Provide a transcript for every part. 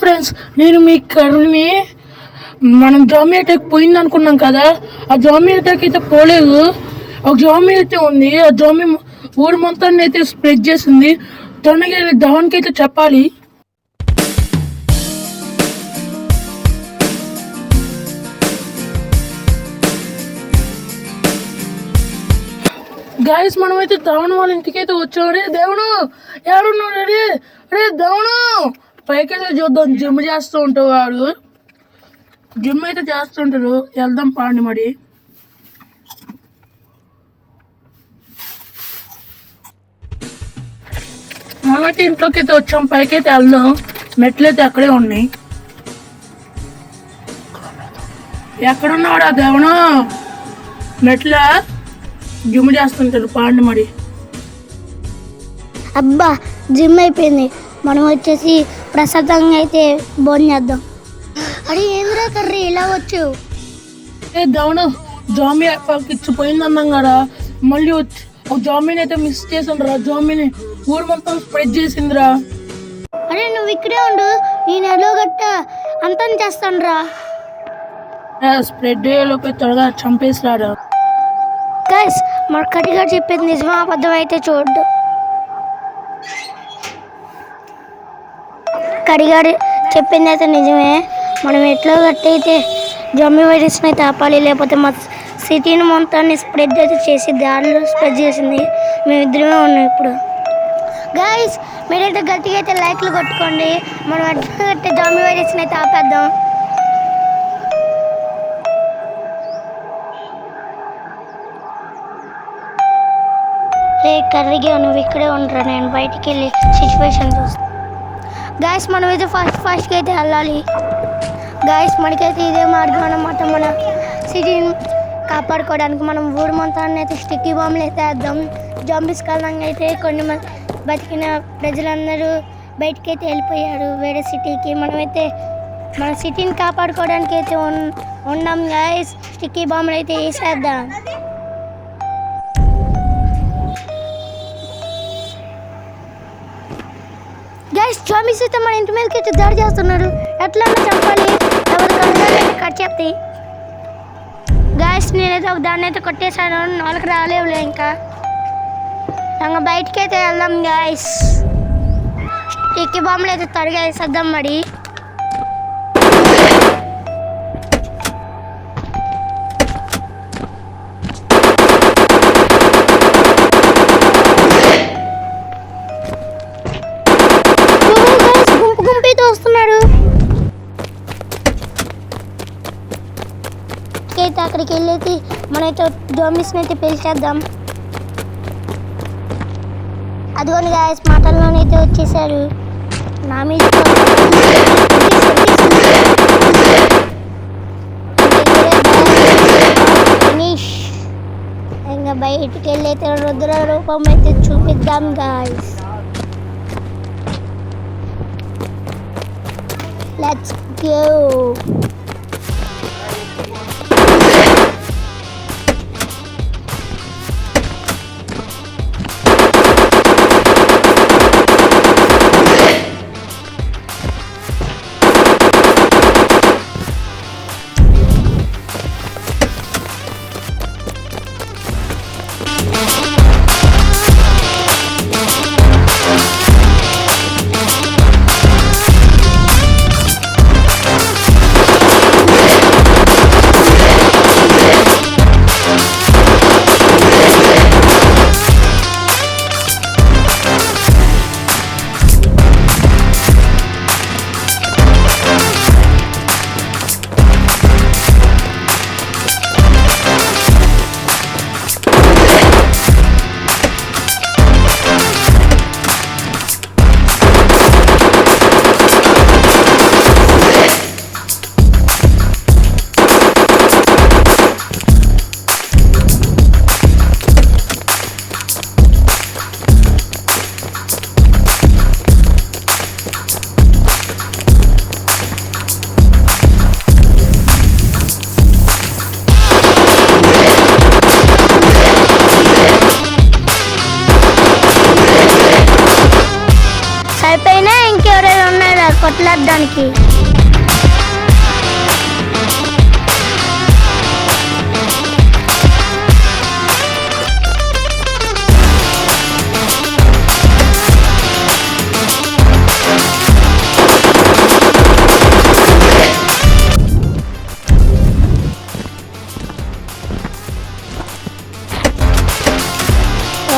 Friends, నేను మీ కర్ని మనం zombie attack పోయింది అనుకున్నాం కదా. ఆ జాంబీ అటాక్ అయితే పోలేదు. ఒక జాంబీ అయితే ఉంది. ఆ జాంబీ ఊరు మొత్తాన్ని అయితే స్ప్రెడ్ చేసింది. తొందరగా ధవన్కి అయితే చెప్పాలి. గాయస్, మనమైతే ధవన్ వాళ్ళ ఇంటికి అయితే వచ్చాం. రే దేవుడు, ఎవరున్నాడు? రే రే ధవను, పైకైతే చూద్దాం. జిమ్ చేస్తూ ఉంటావు, వాడు జిమ్ అయితే చేస్తుంటారు. వెళ్దాం పాండి. మరి మనమైతే ఇంట్లోకి అయితే వచ్చాం. పైకైతే వెళ్దాం. మెట్లు అయితే అక్కడే ఉన్నాయి. ఎక్కడున్నాడు ఆ దేవుడు? మెట్ల జిమ్ చేస్తుంటారు. పాండి మరి. అబ్బా, జిమ్ అయిపోయింది. మనం వచ్చేసి ప్రశాంతంగా అయితే భోజనం చేద్దాం. అరే ఏంద్రా కర్రీ ఇలా వచ్చావు? ఏ దవన, జాంబీ ఇచ్చిపోయింది అన్నాం కదా. మళ్ళీ వచ్చి ఒక జాంబీని అయితే మిస్ చేసిండ్రా. జాంబీని ఊరు మొత్తం స్ప్రెడ్ చేసిందిరా. అరే నువ్వు ఇక్కడే ఉండు, నేను ఎలో గట్ట అంతం చేస్తాను రా. స్ప్రెడ్ అయ్యేలోపు త్వరగా చంపేసిరాడు. గైస్, మన కటిగా చెప్పేది నిజమా అబద్ధం అయితే చూడ్డు. కడిగాడు చెప్పింది అయితే నిజమే. మనం ఎట్లా గట్టయితే జమ్మి వైరస్ని అయితే ఆపాలి, లేకపోతే మా సిటీని మొత్తాన్ని స్ప్రెడ్ అయితే చేసి దారిలో స్ప్రెడ్ చేసింది. మేమిద్దరమే ఉన్నాం ఇప్పుడు. గైస్, మీరైతే గట్టిగా అయితే లైక్లు కొట్టుకోండి. మనం అట్లా గట్టే జమ్మి వైరస్ని అయితే ఆపేద్దాం. రే కర్రీగా నువ్వు ఇక్కడే ఉండరా, నేను బయటికి వెళ్ళి సిచ్యువేషన్ చూస్తాను. గాయస్, మనమైతే ఫాస్ట్గా అయితే వెళ్ళాలి. గాయస్, మనకైతే ఇదే మార్గం అన్నమాట. మన సిటీని కాపాడుకోవడానికి మనం ఊరు మొత్తాన్ని అయితే స్టిక్కీ బాంబులు అయితే వేద్దాం. జాంబీస్ కాలంగా అయితే కొన్ని మంది బతికిన ప్రజలందరూ బయటికి అయితే వెళ్ళిపోయారు వేరే సిటీకి. మనమైతే మన సిటీని కాపాడుకోవడానికి అయితే ఉన్నాం గాయస్. స్టిక్కీ బాంబులు అయితే వేసేద్దాం. గైస్, జాంబీస్ అయితే మన ఇంటి మీదకి అయితే దాడి చేస్తున్నారు. ఎట్లా చంపాలి? ఎవరు కట్ చేస్తాయి. గైస్, నేనైతే ఒక దాన్ని అయితే కొట్టేశాను. 4 రాలేవులే. ఇంకా బయటికి అయితే వెళ్దాం గైస్. స్టిక్కీ బాంబులు అయితే త్వరగా వేసేద్దాం. మరి వస్తున్నాడు. అయితే అక్కడికి వెళ్ళేసి మనైతే జాంబీస్ని అయితే పేల్చేద్దాం. అదిగోని గాయస్, మాటల్లోనైతే వచ్చేసారు నా మీద. ఇంకా బయటికి వెళ్ళైతే రుద్ర రూపం అయితే చూపిద్దాం గాయస్. Let's go. వదిలేద్దానికి.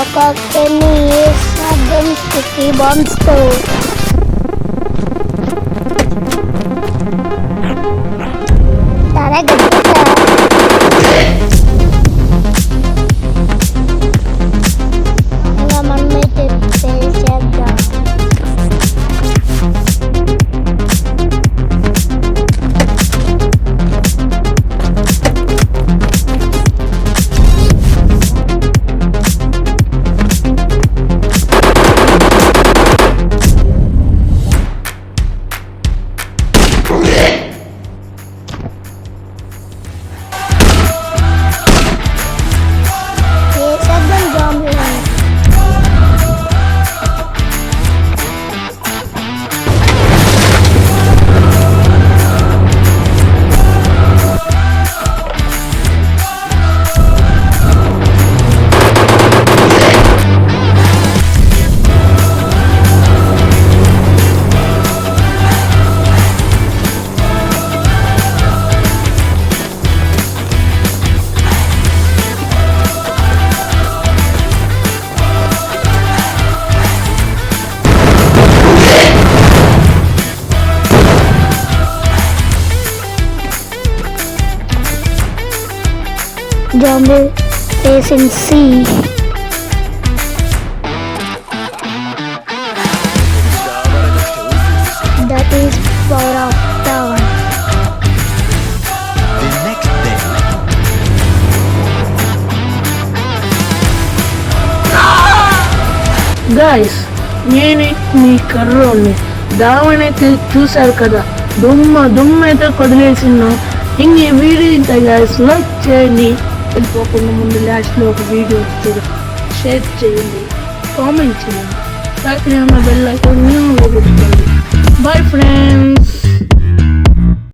ఒక్కొక్కరిని వేసేద్దాం స్టిక్కీ బాంబ్స్తో. చాలా గట్టిగా ఇంకా మనమైతే చేద్దాం. వేసేద్దాం జాంబీలను. Zombie facing C. That is power of tower. The next day, guys, నేనే మీ కర్రోని దావనైతే చూశారు కదా, దుమ్మ అయితే కొదిలేసినా. ఇంక ఈ వీడియో ఇంత గాయస్, లైక్ చేయండి, వెళ్ళిపోకుండా ముందు లాస్ట్లో ఒక వీడియో వస్తుంది, షేర్ చేయండి, కామెంట్ చేయండి, పక్కనే ఉన్న బెల్ ఐకాన్ పెట్టుకోండి. Bye friends.